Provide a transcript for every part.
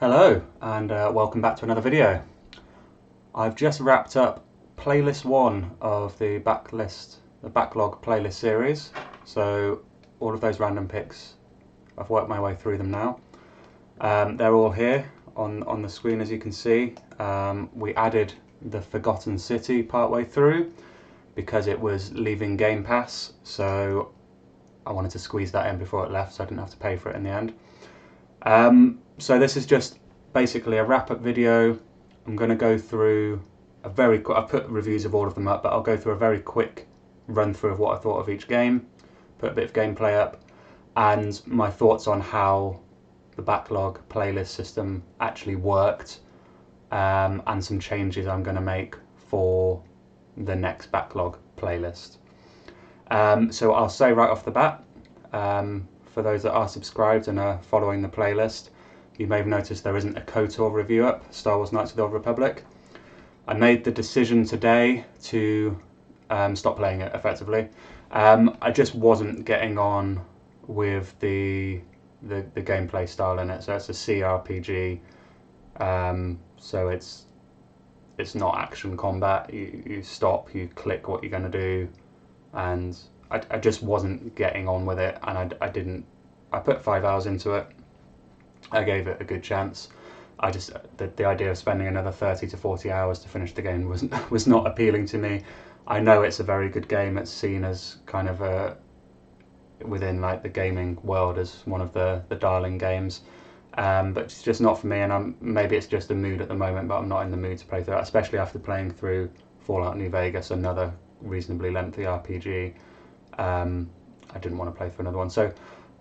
Hello and welcome back to another video. I've just wrapped up playlist 1 of the backlog playlist series. So all of those random picks, I've worked my way through them now. They're all here on the screen, as you can see. We added the Forgotten City partway through because it was leaving Game Pass, so I wanted to squeeze that in before it left so I didn't have to pay for it in the end. So this is just basically a wrap-up video. I'm going to go through I've put reviews of all of them up, but I'll go through a very quick run through of what I thought of each game, put a bit of gameplay up, and my thoughts on how the backlog playlist system actually worked, and some changes I'm going to make for the next backlog playlist. So I'll say right off the bat, for those that are subscribed and are following the playlist, you may have noticed there isn't a KOTOR review up, Star Wars Knights of the Old Republic. I made the decision today to stop playing it, effectively. I just wasn't getting on with the gameplay style in it. So it's a CRPG, so it's not action combat. You stop, you click what you're going to do, and I just wasn't getting on with it, and I put 5 hours into it. I gave it a good chance. The idea of spending another 30 to 40 hours to finish the game was not appealing to me. I know it's a very good game. It's seen as kind of within like the gaming world as one of the darling games, but it's just not for me. And maybe it's just a mood at the moment, but I'm not in the mood to play through it, especially after playing through Fallout New Vegas, another reasonably lengthy RPG. I didn't want to play through another one, so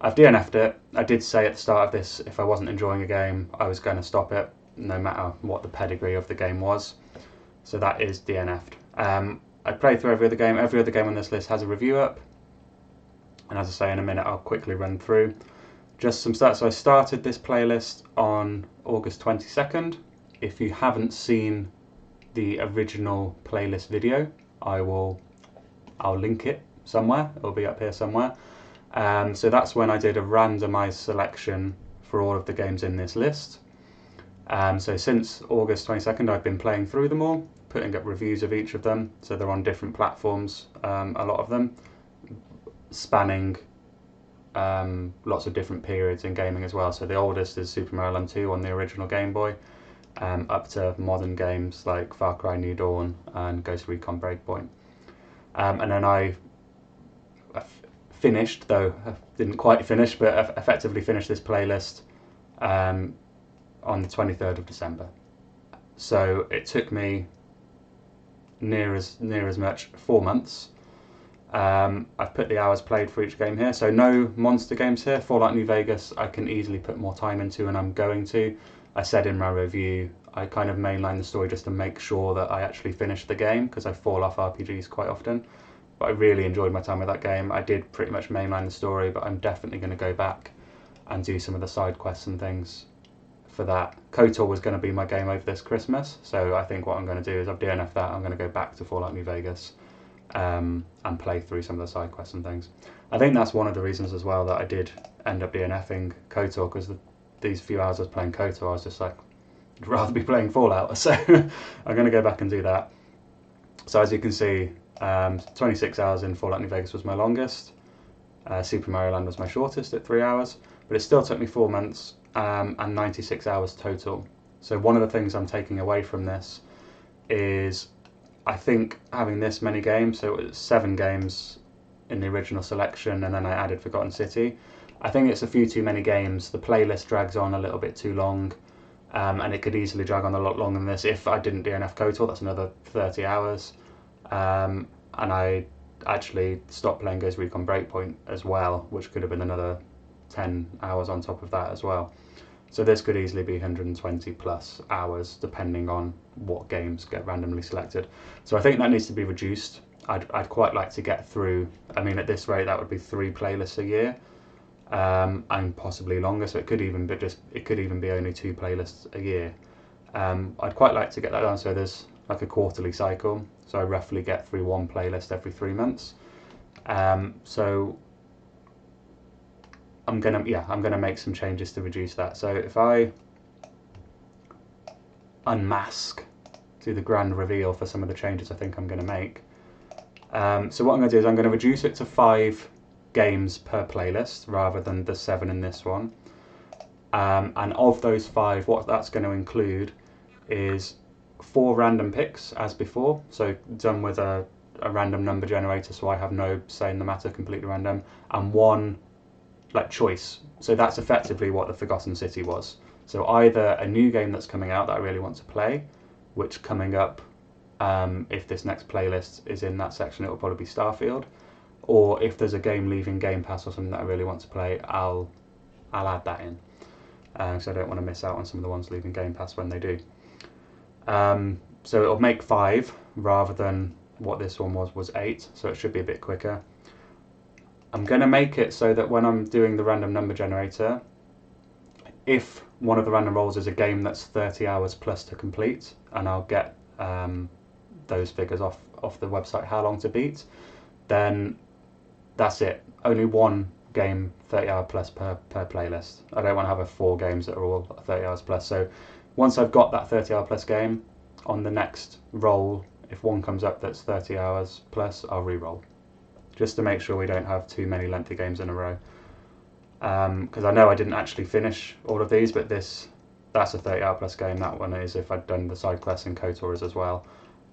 I've DNF'd it. I did say at the start of this, if I wasn't enjoying a game, I was going to stop it, no matter what the pedigree of the game was. So that is DNF'd. I played through every other game. Every other game on this list has a review up, and as I say, in a minute I'll quickly run through just some stats. So I started this playlist on August 22nd. If you haven't seen the original playlist video, I'll link it somewhere. It'll be up here somewhere. So that's when I did a randomized selection for all of the games in this list. So since August 22nd, I've been playing through them all, putting up reviews of each of them. So they're on different platforms, a lot of them, spanning lots of different periods in gaming as well. So the oldest is Super Mario Land 2 on the original Game Boy, up to modern games like Far Cry New Dawn and Ghost Recon Breakpoint. And then I finished, though I didn't quite finish, but effectively finished this playlist on the 23rd of December. So it took me near as much 4 months. I've put the hours played for each game here, so no monster games here. Fallout New Vegas I can easily put more time into, and I'm going to. I said in my review I kind of mainline the story just to make sure that I actually finish the game, because I fall off RPGs quite often. But I really enjoyed my time with that game. I did pretty much mainline the story, but I'm definitely going to go back and do some of the side quests and things for that. KOTOR was going to be my game over this Christmas, so I think what I'm going to do is I've DNF'd that. I'm going to go back to Fallout New Vegas and play through some of the side quests and things. I think that's one of the reasons as well that I did end up DNFing KOTOR, because these few hours I was playing KOTOR, I was just like, I'd rather be playing Fallout. So I'm going to go back and do that. So as you can see, 26 hours in Fallout New Vegas was my longest. Super Mario Land was my shortest at 3 hours, but it still took me 4 months and 96 hours total. So one of the things I'm taking away from this is, I think having this many games, so it was 7 games in the original selection, and then I added Forgotten City. I think it's a few too many games. The playlist drags on a little bit too long, and it could easily drag on a lot longer than this. If I didn't DNF KOTOR, that's another 30 hours. And I actually stopped playing Ghost Recon Breakpoint as well, which could have been another 10 hours on top of that as well. So this could easily be 120 plus hours, depending on what games get randomly selected. So I think that needs to be reduced. I'd quite like to get through, I mean, at this rate that would be 3 playlists a year, and possibly longer. So it could even be only 2 playlists a year. I'd quite like to get that done, so there's like a quarterly cycle, so I roughly get through 1 playlist every 3 months. So I'm gonna make some changes to reduce that. So if I unmask, do the grand reveal for some of the changes I think I'm going to make. So what I'm going to do is I'm going to reduce it to 5 games per playlist rather than the 7 in this one. And of those 5, what that's going to include is 4 random picks as before, so done with a random number generator, so I have no say in the matter, completely random, and 1 like choice. So that's effectively what the Forgotten City was. So either a new game that's coming out that I really want to play, which coming up, if this next playlist is in that section, it will probably be Starfield, or if there's a game leaving Game Pass or something that I really want to play, I'll add that in. So I don't want to miss out on some of the ones leaving Game Pass when they do. So it'll make 5 rather than what this one was 8, so it should be a bit quicker. I'm going to make it so that when I'm doing the random number generator, if one of the random rolls is a game that's 30 hours plus to complete, and I'll get those figures off the website how long to beat, then that's it. Only 1 game 30 hour plus per playlist. I don't want to have 4 games that are all 30 hours plus. So once I've got that 30 hour plus game, on the next roll, if one comes up that's 30 hours plus, I'll re-roll, just to make sure we don't have too many lengthy games in a row. Because I know I didn't actually finish all of these, but that's a 30 hour plus game. That one is if I'd done the side quests and KOTORs as well.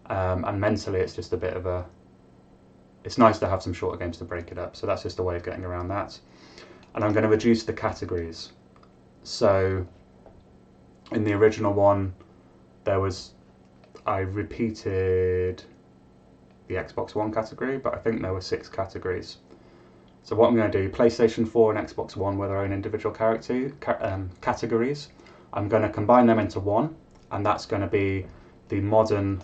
And mentally it's just a bit of it's nice to have some shorter games to break it up, so that's just a way of getting around that. And I'm going to reduce the categories. So in the original one, I repeated the Xbox One category, but I think there were 6 categories. So what I'm going to do, PlayStation 4 and Xbox One were their own individual categories. I'm going to combine them into one, and that's going to be the modern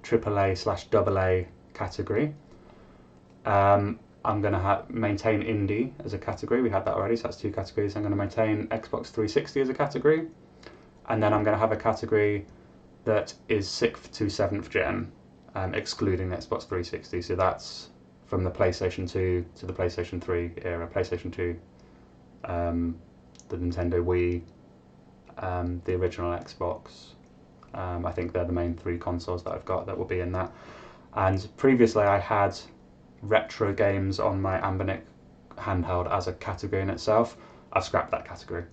AAA/AA category. I'm going to maintain indie as a category. We had that already, so that's 2 categories. I'm going to maintain Xbox 360 as a category, and then I'm going to have a category that is 6th to 7th gen, excluding the Xbox 360. So that's from the PlayStation 2 to the PlayStation 3 era. PlayStation 2, the Nintendo Wii, the original Xbox. I think they're the main 3 consoles that I've got that will be in that. And previously I had retro games on my Ambernic handheld as a category in itself. I've scrapped that category.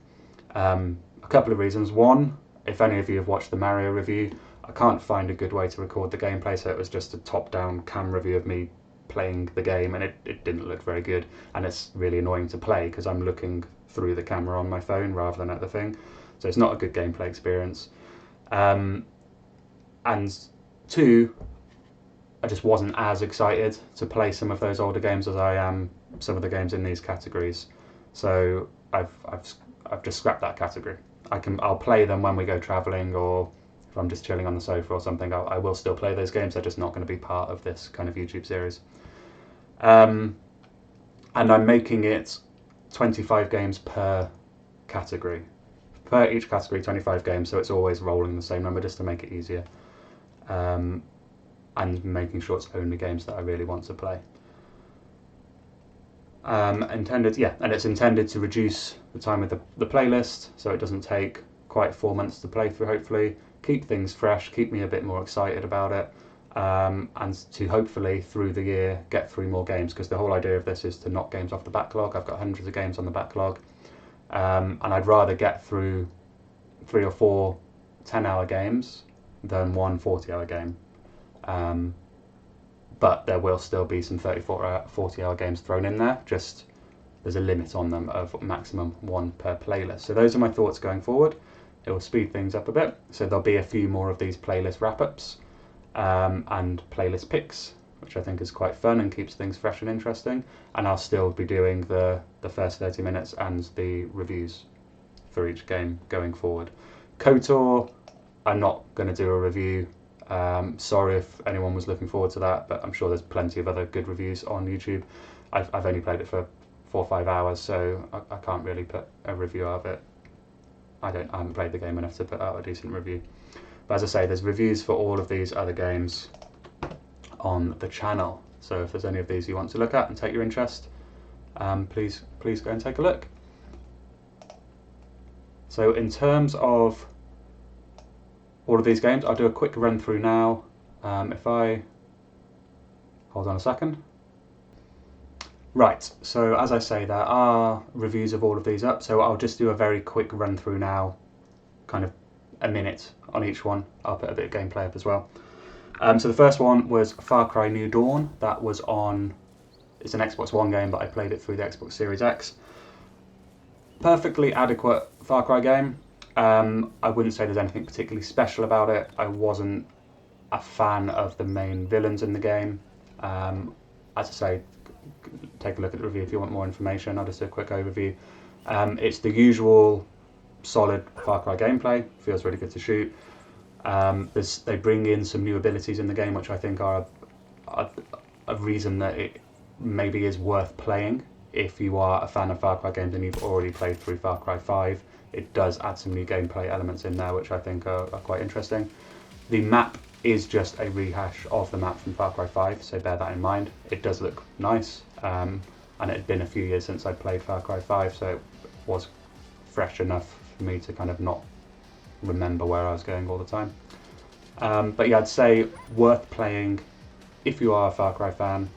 A couple of reasons. One, if any of you have watched the Mario review, I can't find a good way to record the gameplay, so it was just a top-down cam review of me playing the game, and it didn't look very good, and it's really annoying to play because I'm looking through the camera on my phone rather than at the thing, so it's not a good gameplay experience. And 2, I just wasn't as excited to play some of those older games as I am some of the games in these categories, so I've just scrapped that category. I'll play them when we go travelling, or if I'm just chilling on the sofa or something. I will still play those games. They're just not going to be part of this kind of YouTube series. And I'm making it 25 games per category. Per each category, 25 games, so it's always rolling the same number just to make it easier. And making sure it's only games that I really want to play. And it's intended to reduce the time of the playlist, so it doesn't take quite 4 months to play through, hopefully. Keep things fresh, keep me a bit more excited about it, and to hopefully through the year get 3 more games, because the whole idea of this is to knock games off the backlog. I've got hundreds of games on the backlog, and I'd rather get through 3 or 4 10-hour games than one 40-hour game. But there will still be some 40-hour games thrown in there, just there's a limit on them of maximum 1 per playlist. So those are my thoughts going forward. It will speed things up a bit, so there'll be a few more of these playlist wrap-ups and playlist picks, which I think is quite fun and keeps things fresh and interesting, and I'll still be doing the first 30 minutes and the reviews for each game going forward. KOTOR, I'm not going to do a review. Sorry if anyone was looking forward to that, but I'm sure there's plenty of other good reviews on YouTube. I've only played it for 4 or 5 hours, so I can't really put a review out of it. I haven't played the game enough to put out a decent review. But as I say, there's reviews for all of these other games on the channel. So if there's any of these you want to look at and take your interest, please go and take a look. So in terms of all of these games. I'll do a quick run through now. If I hold on a second. Right, so as I say, there are reviews of all of these up, so I'll just do a very quick run through now, kind of a minute on each one. I'll put a bit of gameplay up as well. So the first one was Far Cry New Dawn. That was on, it's an Xbox One game, but I played it through the Xbox Series X. Perfectly adequate Far Cry game. I wouldn't say there's anything particularly special about it. I wasn't a fan of the main villains in the game. As I say, take a look at the review if you want more information. I'll just do a quick overview. It's the usual solid Far Cry gameplay. Feels really good to shoot. They bring in some new abilities in the game, which I think are a reason that it maybe is worth playing. If you are a fan of Far Cry games and you've already played through Far Cry 5, it does add some new gameplay elements in there, which I think are quite interesting. The map is just a rehash of the map from Far Cry 5, so bear that in mind. It does look nice, and it had been a few years since I played Far Cry 5, so it was fresh enough for me to kind of not remember where I was going all the time. But yeah, I'd say worth playing if you are a Far Cry fan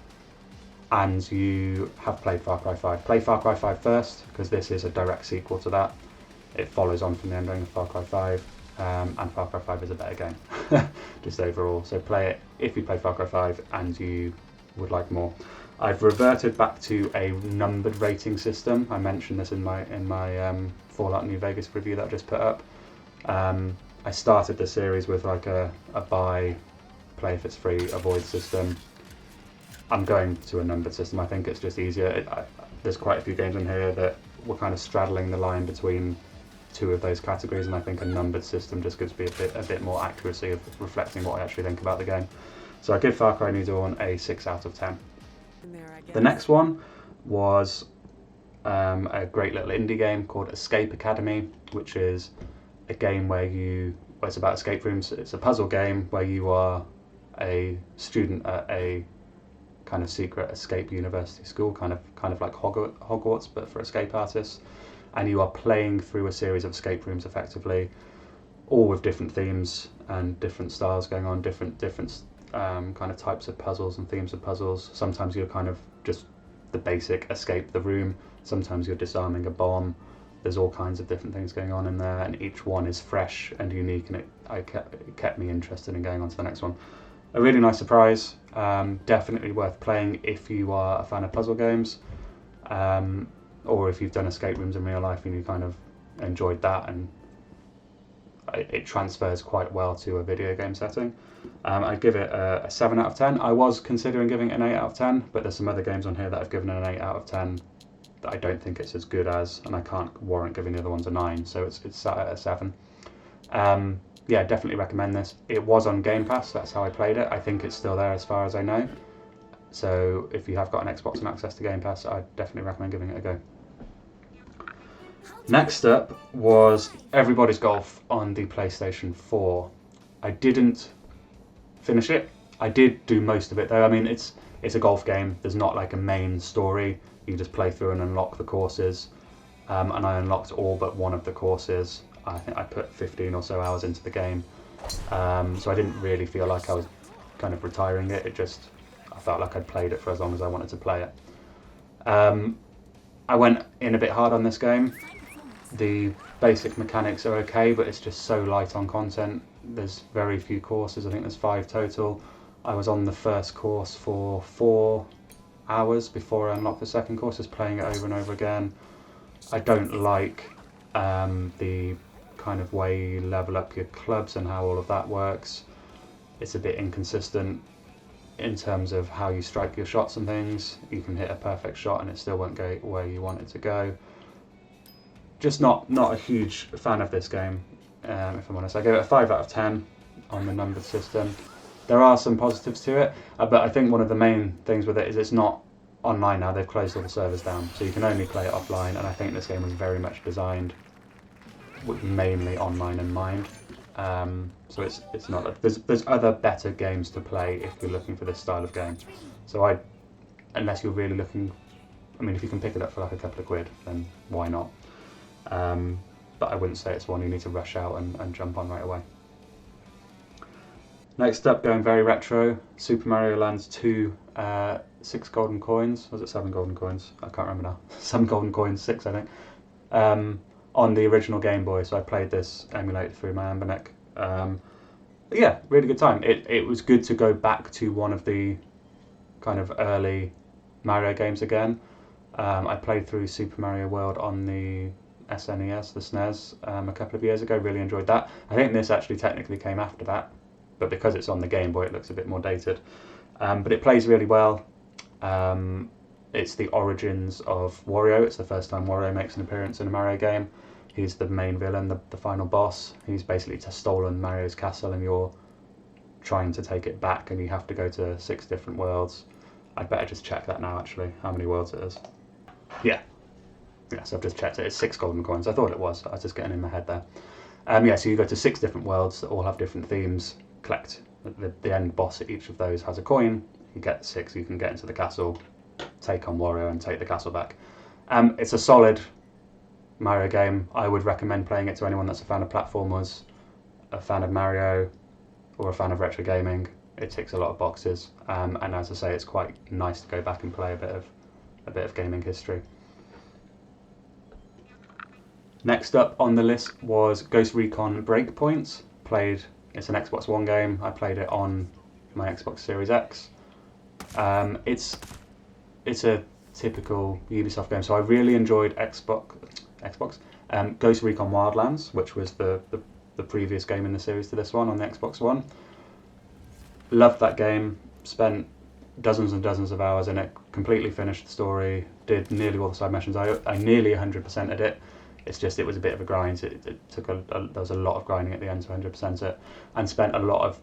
and you have played Far Cry 5. Play Far Cry 5 first, because this is a direct sequel to that. It follows on from the ending of Far Cry 5, and Far Cry 5 is a better game, just overall. So play it if you play Far Cry 5 and you would like more. I've reverted back to a numbered rating system. I mentioned this in my Fallout New Vegas review that I just put up. I started the series with like a buy, play if it's free, avoid system. I'm going to a numbered system. I think it's just easier. There's quite a few games in here that were kind of straddling the line between two of those categories, and I think a numbered system just gives me a bit more accuracy of reflecting what I actually think about the game. So I give Far Cry New Dawn a 6 out of 10. The next one was a great little indie game called Escape Academy, which is a game where it's about escape rooms. It's a puzzle game where you are a student at a kind of secret escape university school, kind of like Hogwarts, but for escape artists. And you are playing through a series of escape rooms effectively, all with different themes and different styles going on, different kind of types of puzzles and themes of puzzles. Sometimes you're kind of just the basic escape the room. Sometimes you're disarming a bomb. There's all kinds of different things going on in there, and each one is fresh and unique, and it kept me interested in going on to the next one. A really nice surprise. Definitely worth playing if you are a fan of puzzle games, or if you've done escape rooms in real life and you kind of enjoyed that, and it transfers quite well to a video game setting. I give it a 7 out of 10. I was considering giving it an 8 out of 10, but there's some other games on here that I've given an 8 out of 10 that I don't think it's as good as, and I can't warrant giving the other ones a 9, so it's sat at a 7. Yeah, definitely recommend this. It was on Game Pass, that's how I played it. I think it's still there as far as I know. So if you have got an Xbox and access to Game Pass, I'd definitely recommend giving it a go. Next up was Everybody's Golf on the PlayStation 4. I didn't finish it. I did do most of it though. I mean, it's a golf game. There's not like a main story. You just play through and unlock the courses. And I unlocked all but one of the courses. I think I put 15 or so hours into the game. So I didn't really feel like I was kind of retiring it. I felt like I'd played it for as long as I wanted to play it. I went in a bit hard on this game. The basic mechanics are okay, but it's just so light on content. There's very few courses. I think there's 5 total. I was on the first course for 4 hours before I unlocked the second course, just playing it over and over again. I don't like the kind of way you level up your clubs and how all of that works. It's a bit inconsistent in terms of how you strike your shots and things. You can hit a perfect shot and it still won't go where you want it to go. Just not a huge fan of this game, if I'm honest. I give it a 5 out of 10 on the numbered system. There are some positives to it, but I think one of the main things with it is it's not online now. They've closed all the servers down, so you can only play it offline, and I think this game was very much designed with mainly online in mind. So it's not. There's other better games to play if you're looking for this style of game. So unless you're really looking, I mean, if you can pick it up for like a couple of quid, then why not? But I wouldn't say it's one you need to rush out and jump on right away. Next up, going very retro, Super Mario Land's 2, 6 golden coins. Was it 7 golden coins? I can't remember now. Some golden coins, 6 I think. On the original Game Boy, so I played this emulated through my Amberneck. Yeah, really good time. It was good to go back to one of the kind of early Mario games again. I played through Super Mario World on the SNES, the SNES, a couple of years ago. Really enjoyed that. I think this actually technically came after that, but because it's on the Game Boy, it looks a bit more dated. But it plays really well. It's the origins of Wario. It's the first time Wario makes an appearance in a Mario game. He's the main villain, the final boss. He's basically just stolen Mario's castle, and you're trying to take it back, and you have to go to 6 different worlds. I'd better just check that now, actually, how many worlds it is. Yeah. Yeah, so I've just checked it. It's 6 golden coins. I thought it was. I was just getting in my head there. Yeah, so you go to 6 different worlds that all have different themes. Collect the end boss at each of those has a coin. You get 6, you can get into the castle, take on Wario, and take the castle back. It's a solid Mario game. I would recommend playing it to anyone that's a fan of platformers, a fan of Mario, or a fan of retro gaming. It ticks a lot of boxes, and as I say, it's quite nice to go back and play a bit of gaming history. Next up on the list was Ghost Recon Breakpoint. It's an Xbox One game. I played it on my Xbox Series X. It's a typical Ubisoft game, so I really enjoyed Ghost Recon Wildlands, which was the previous game in the series to this one on the Xbox One. Loved that game. Spent dozens and dozens of hours in it. Completely finished the story. Did nearly all the side missions. I nearly 100%ed it. It's just it was a bit of a grind. It took there was a lot of grinding at the end to 100% it, and spent a lot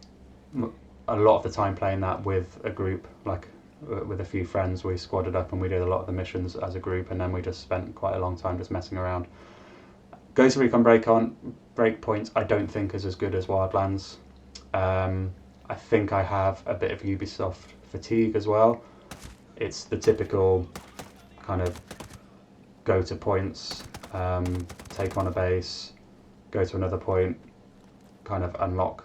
of the time playing that with a group, like with a few friends. We squadded up and we did a lot of the missions as a group, and then we just spent quite a long time just messing around. Ghost Recon Breakpoint I don't think is as good as Wildlands. I think I have a bit of Ubisoft fatigue as well. It's the typical kind of go to points, take on a base, go to another point, kind of unlock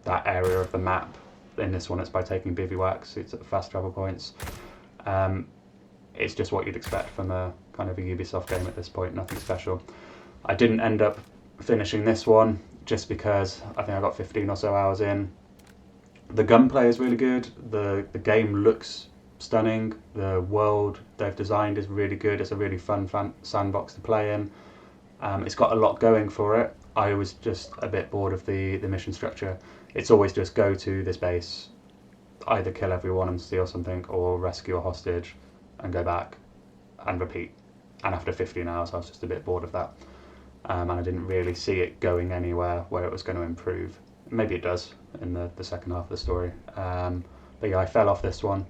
that area of the map. In this one, it's by taking bivouacs. It's at fast travel points. It's just what you'd expect from a kind of a Ubisoft game at this point. Nothing special. I didn't end up finishing this one just because I think I got 15 or so hours in. The gunplay is really good. The game looks stunning. The world they've designed is really good. It's a really fun sandbox to play in. It's got a lot going for it. I was just a bit bored of the mission structure. It's always just go to this base, either kill everyone and steal something, or rescue a hostage and go back and repeat. And after 15 hours I was just a bit bored of that. And I didn't really see it going anywhere where it was going to improve. Maybe it does in the second half of the story. But yeah, I fell off this one.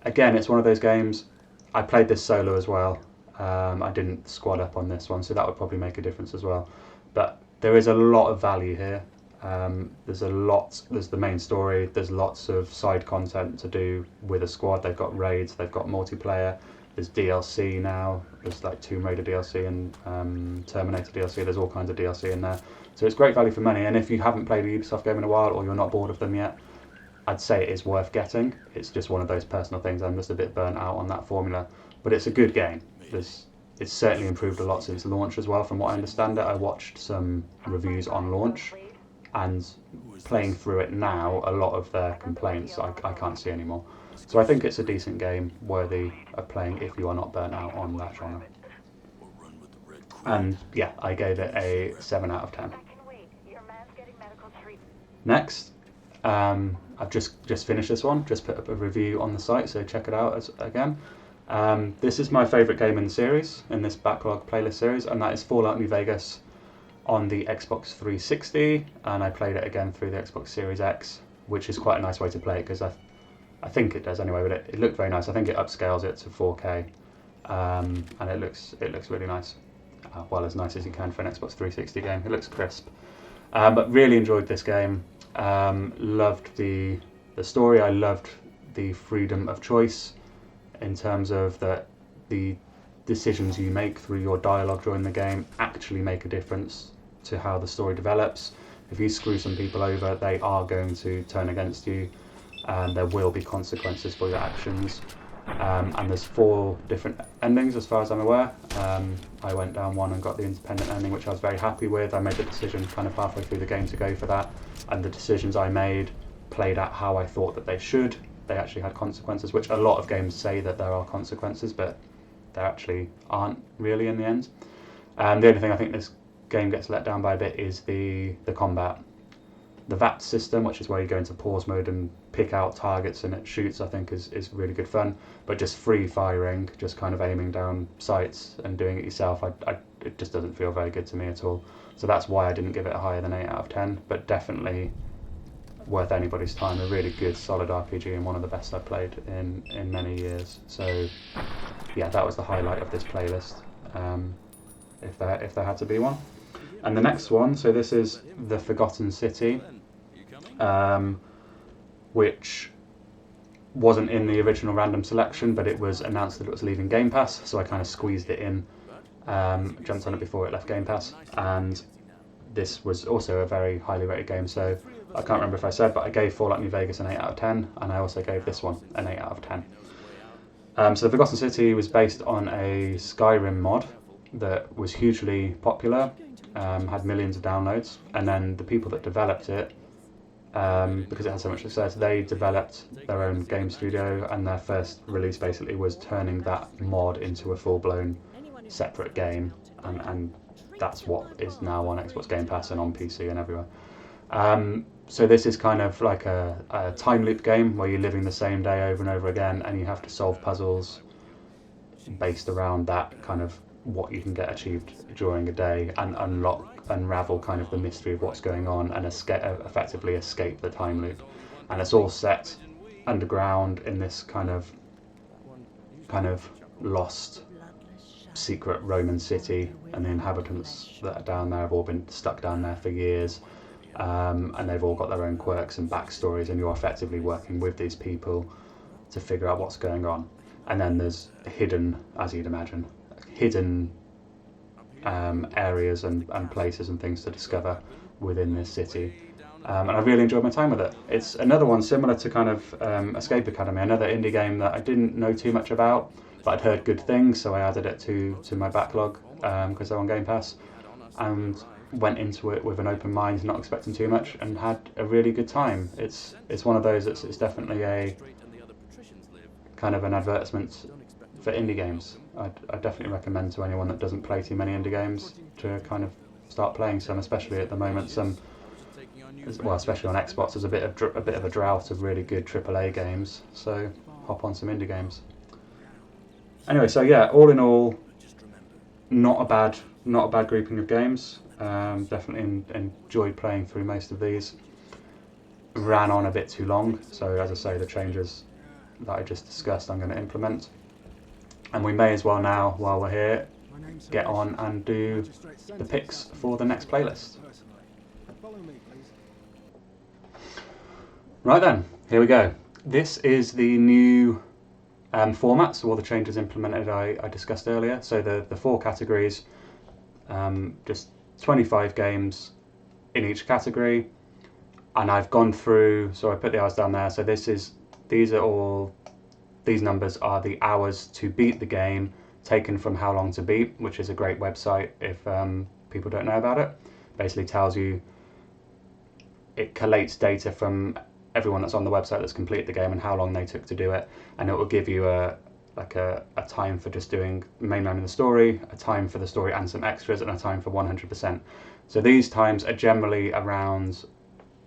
Again, it's one of those games. I played this solo as well. I didn't squad up on this one, so that would probably make a difference as well. But there is a lot of value here. There's the main story, there's lots of side content to do with a squad. They've got raids, they've got multiplayer, there's DLC now, there's like Tomb Raider DLC and Terminator DLC, there's all kinds of DLC in there. So it's great value for money, and if you haven't played a Ubisoft game in a while, or you're not bored of them yet, I'd say it is worth getting. It's just one of those personal things. I'm just a bit burnt out on that formula, but it's a good game. It's certainly improved a lot since launch as well, from what I understand it. I watched some reviews on launch, and playing through it now, a lot of their complaints I can't see anymore. So I think it's a decent game, worthy of playing if you are not burnt out on that genre. And yeah, I gave it a 7 out of 10. Next, I've just finished this one, just put up a review on the site, so check it out again. This is my favourite game in the series, in this Backlog playlist series, and that is Fallout New Vegas on the Xbox 360, and I played it again through the Xbox Series X, which is quite a nice way to play it, because I think it does anyway, but it looked very nice. I think it upscales it to 4K, and it looks really nice. Well, as nice as you can for an Xbox 360 game. It looks crisp. But really enjoyed this game. Loved the story. I loved the freedom of choice in terms of the decisions you make through your dialogue during the game actually make a difference to how the story develops. if you screw some people over, they are going to turn against you, and there will be consequences for your actions. And there's 4 different endings as far as I'm aware. I went down one and got the independent ending, which I was very happy with. I made the decision kind of halfway through the game to go for that, and the decisions I made played out how I thought that they should. They actually had consequences, which a lot of games say that there are consequences, but there actually aren't really in the end. The only thing I think this game gets let down by a bit is the combat. The VAT system, which is where you go into pause mode and pick out targets and it shoots, I think is really good fun. But just free firing, just kind of aiming down sights and doing it yourself, it just doesn't feel very good to me at all. So that's why I didn't give it a higher than 8 out of 10, but definitely worth anybody's time. A really good, solid RPG and one of the best I've played in many years. So yeah, that was the highlight of this playlist, if there had to be one. And the next one, so this is The Forgotten City, which wasn't in the original random selection, but it was announced that it was leaving Game Pass, so I kind of squeezed it in, jumped on it before it left Game Pass, and this was also a very highly rated game, so I can't remember if I said, but I gave Fallout New Vegas an 8 out of 10, and I also gave this one an 8 out of 10. So The Forgotten City was based on a Skyrim mod that was hugely popular, had millions of downloads, and then the people that developed it, because it had so much success, they developed their own game studio, and their first release basically was turning that mod into a full-blown separate game, and that's what is now on Xbox Game Pass and on PC and everywhere. So this is kind of like a time loop game where you're living the same day over and over again, and you have to solve puzzles based around that kind of what you can get achieved during a day, and unravel kind of the mystery of what's going on, and effectively escape the time loop. And it's all set underground in this kind of lost secret Roman city, and the inhabitants that are down there have all been stuck down there for years, and they've all got their own quirks and backstories, and you're effectively working with these people to figure out what's going on. And then there's hidden, as you'd imagine, hidden areas and places and things to discover within this city. And I really enjoyed my time with it. It's another one similar to kind of Escape Academy, another indie game that I didn't know too much about, but I'd heard good things, so I added it to my backlog because they're on Game Pass, and went into it with an open mind, not expecting too much, and had a really good time. It's one of those it's definitely a kind of an advertisement for indie games. I'd definitely recommend to anyone that doesn't play too many indie games to kind of start playing some, especially at the moment. Especially on Xbox, there's a bit of a drought of really good AAA games. So hop on some indie games. Anyway, so yeah, all in all, not a bad grouping of games. Definitely enjoyed playing through most of these. Ran on a bit too long, so as I say, the changes that I just discussed I'm going to implement. And we may as well now, while we're here, get on and do the picks for the next playlist. Right then, here we go. This is the new format, so all the changes implemented I discussed earlier. So the 4 categories, just 25 games in each category, and I've gone through, so I put the hours down there, so these numbers are the hours to beat the game, taken from How Long to Beat, which is a great website if people don't know about it. Basically tells you, it collates data from everyone that's on the website that's completed the game and how long they took to do it, and it will give you a time for just doing mainlining the story, a time for the story and some extras, and a time for 100%. So these times are generally around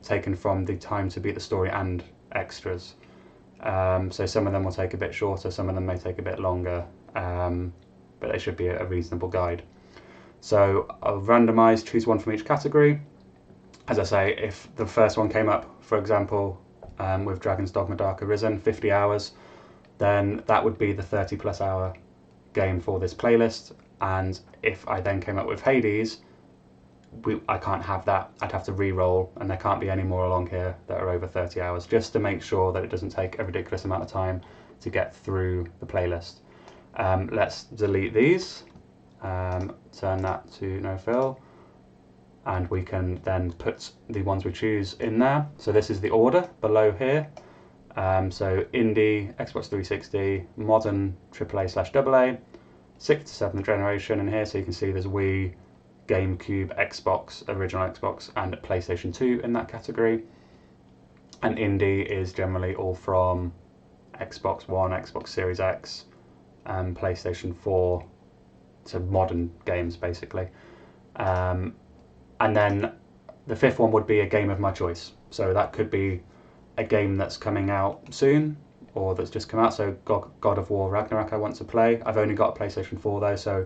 taken from the time to beat the story and extras. So some of them will take a bit shorter, some of them may take a bit longer, but they should be a reasonable guide. So I'll randomise, choose one from each category. As I say, if the first one came up, for example, with Dragon's Dogma Dark Arisen, 50 hours, then that would be the 30+ hour game for this playlist. And if I then came up with Hades, I can't have that. I'd have to re-roll, and there can't be any more along here that are over 30 hours, just to make sure that it doesn't take a ridiculous amount of time to get through the playlist. Let's delete these, turn that to no fill, and we can then put the ones we choose in there. So this is the order below here. So Indie, Xbox 360, Modern, AAA/AA, 6th to 7th generation in here. So you can see there's Wii, GameCube, Xbox, original Xbox, and PlayStation 2 in that category. And Indie is generally all from Xbox One, Xbox Series X, and PlayStation 4, so modern games basically. And then the 5th one would be a game of my choice. So that could be a game that's coming out soon or that's just come out. So God of War Ragnarok I want to play. I've only got a PlayStation 4 though, so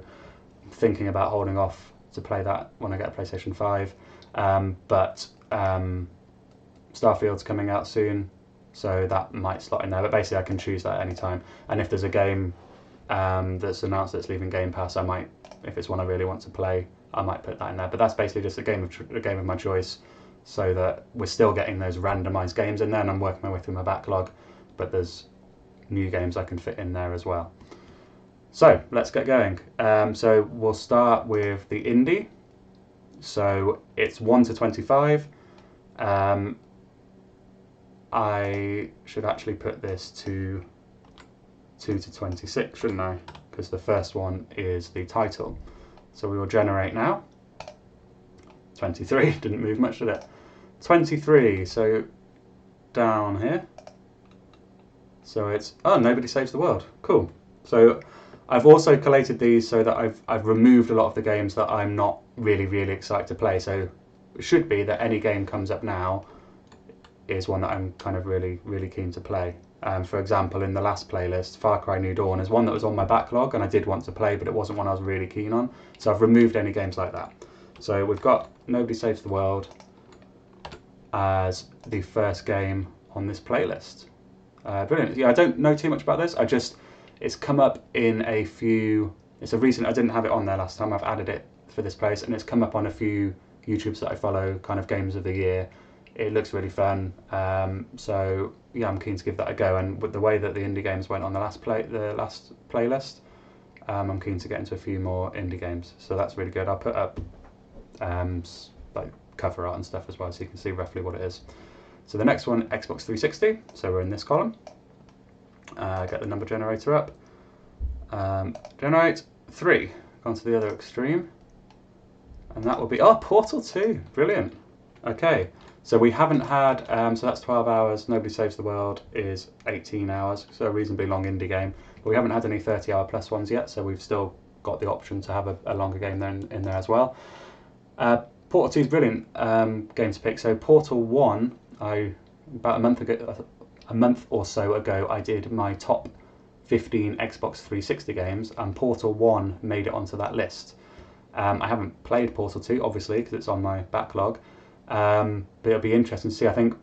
I'm thinking about holding off to play that when I get a PlayStation 5. But Starfield's coming out soon, so that might slot in there. But basically I can choose that anytime. And if there's a game that's announced that's leaving Game Pass, I might, if it's one I really want to play, I might put that in there. But that's basically just a game of my choice, so that we're still getting those randomized games in there, and I'm working my way through my backlog, but there's new games I can fit in there as well. So let's get going. So we'll start with the indie. So it's 1 to 25. I should actually put this to 2 to 26, shouldn't I? Because the first one is the title. So we will generate now. 23, didn't move much, did it? 23, so down here. So it's, oh, Nobody Saves the World. Cool. So I've also collated these so that I've removed a lot of the games that I'm not really excited to play. So it should be that any game comes up now is one that I'm kind of really keen to play. For example, in the last playlist, Far Cry New Dawn is one that was on my backlog and I did want to play, but it wasn't one I was really keen on. So I've removed any games like that. So we've got Nobody Saves the World as the first game on this playlist. Brilliant. Yeah, I don't know too much about this. It's come up in a few, it's a recent, I didn't have it on there last time, I've added it for this place, and it's come up on a few YouTubes that I follow, kind of games of the year. It looks really fun, so yeah, I'm keen to give that a go. And with the way that the indie games went on the last playlist, I'm keen to get into a few more indie games. So that's really good. I'll put up like cover art and stuff as well, so you can see roughly what it is. So the next one, Xbox 360. So we're in this column. Get the number generator up. Generate 3. Gone to the other extreme, and that will be Portal 2. Brilliant. Okay. So we haven't had, so that's 12 hours, Nobody Saves the World is 18 hours, so a reasonably long indie game. But we haven't had any 30-hour plus ones yet, so we've still got the option to have a longer game in there as well. Portal 2 is brilliant game to pick. So Portal 1, about a month or so ago, I did my top 15 Xbox 360 games, and Portal 1 made it onto that list. I haven't played Portal 2, obviously, because it's on my backlog. But it'll be interesting to see. I think,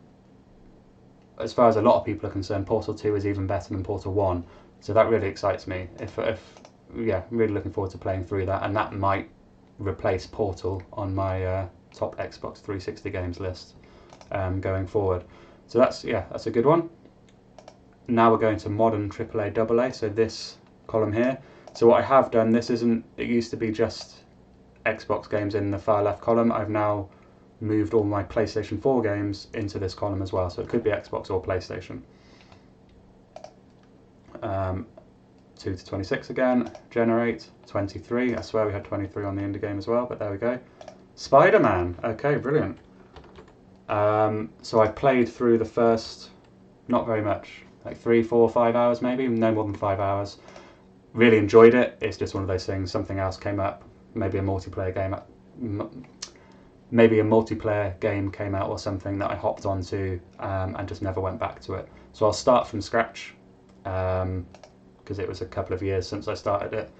as far as a lot of people are concerned, Portal 2 is even better than Portal 1. So that really excites me. Yeah, I'm really looking forward to playing through that, and that might replace Portal on my top Xbox 360 games list going forward. So that's a good one. Now we're going to Modern, AAA, AA. So this column here. So what I have done, it used to be just Xbox games in the far left column. I've now moved all my PlayStation 4 games into this column as well, so it could be Xbox or PlayStation. 2 to 26 again, generate 23. I swear we had 23 on the indie game as well, but there we go. Spider-Man, okay, brilliant. So I played through the first, not very much, like 3, 4, 5 hours maybe, no more than 5 hours. Really enjoyed it. It's just one of those things, something else came up, maybe a multiplayer game came out or something that I hopped onto and just never went back to it. So I'll start from scratch because it was a couple of years since I started it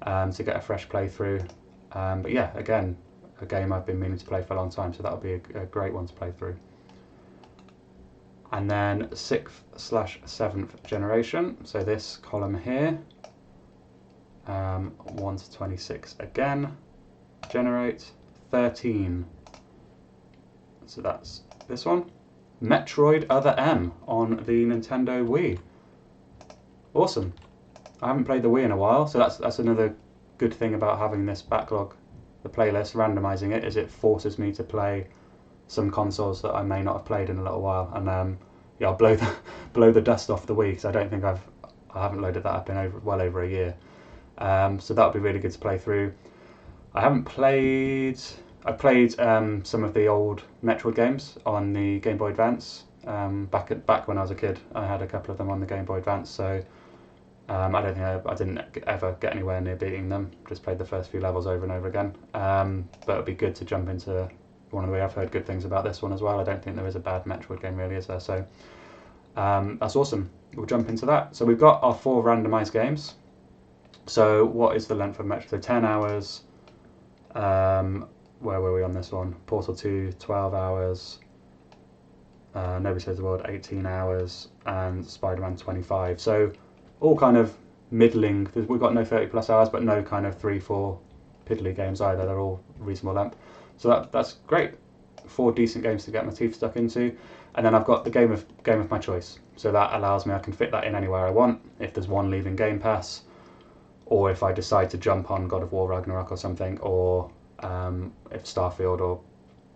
to get a fresh playthrough. But yeah, again, a game I've been meaning to play for a long time, so that'll be a great one to play through. And then 6th/7th generation, so this column here, 1 to 26 again, generate 13. So that's this one. Metroid Other M on the Nintendo Wii. Awesome. I haven't played the Wii in a while, so that's another good thing about having this backlog the playlist, randomising it, is it forces me to play some consoles that I may not have played in a little while, and yeah, I'll blow the blow the dust off the Wii, because I don't think I haven't loaded that up in well over a year. So that would be really good to play through. I haven't played. I played some of the old Metroid games on the Game Boy Advance. Back when I was a kid, I had a couple of them on the Game Boy Advance. So I don't think I didn't ever get anywhere near beating them. Just played the first few levels over and over again. But it'd be good to jump into one of the way. I've heard good things about this one as well. I don't think there is a bad Metroid game really, is there? So that's awesome. We'll jump into that. So we've got our 4 randomised games. So what is the length of Metroid? So 10 hours. Where were we on this one? Portal 2, 12 hours. Nobody Saves the World, 18 hours. And Spider-Man, 25. So all kind of middling. We've got no 30 plus hours, but no kind of 3-4 piddly games either. They're all reasonable length. So that's great. 4 decent games to get my teeth stuck into. And then I've got the game of my choice. So that allows me, I can fit that in anywhere I want. If there's one leaving Game Pass, or if I decide to jump on God of War Ragnarok or something, or if Starfield or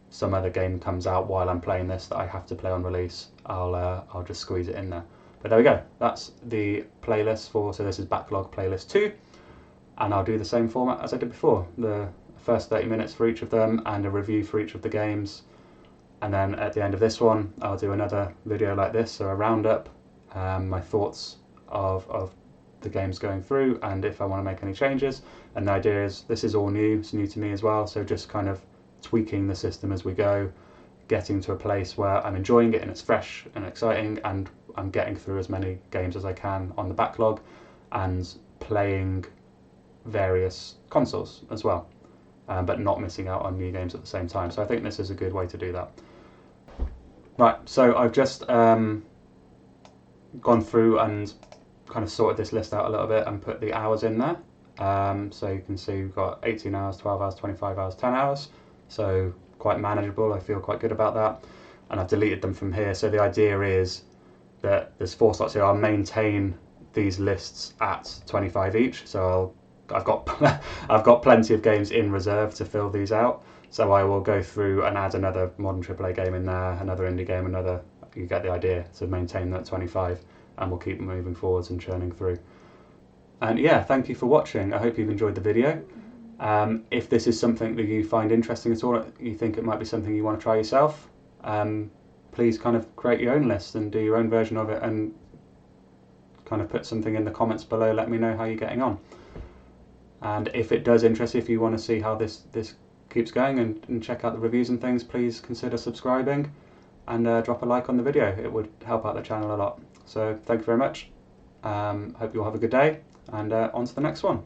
some other game comes out while I'm playing this that I have to play on release, I'll just squeeze it in there. But there we go. That's the playlist for. So this is Backlog Playlist 2, and I'll do the same format as I did before. The first 30 minutes for each of them, and a review for each of the games. And then at the end of this one, I'll do another video like this, so a roundup, my thoughts of the games going through, and if I want to make any changes. And the idea is, this is all new, it's new to me as well, so just kind of tweaking the system as we go, getting to a place where I'm enjoying it and it's fresh and exciting, and I'm getting through as many games as I can on the backlog, and playing various consoles as well, but not missing out on new games at the same time. So I think this is a good way to do that. Right, so I've just gone through and kind of sorted this list out a little bit and put the hours in there. So you can see we've got 18 hours, 12 hours, 25 hours, 10 hours. So quite manageable. I feel quite good about that. And I've deleted them from here. So the idea is that there's 4 slots here. I'll maintain these lists at 25 each. So I've got plenty of games in reserve to fill these out. So I will go through and add another modern AAA game in there, another indie game, you get the idea, to maintain that 25, and we'll keep moving forwards and churning through. And yeah, thank you for watching. I hope you've enjoyed the video. If this is something that you find interesting at all, you think it might be something you want to try yourself, please kind of create your own list and do your own version of it, and kind of put something in the comments below. Let me know how you're getting on. And if it does interest you, if you want to see how this keeps going and check out the reviews and things, please consider subscribing and drop a like on the video. It would help out the channel a lot. So thank you very much. Hope you all have a good day, and on to the next one.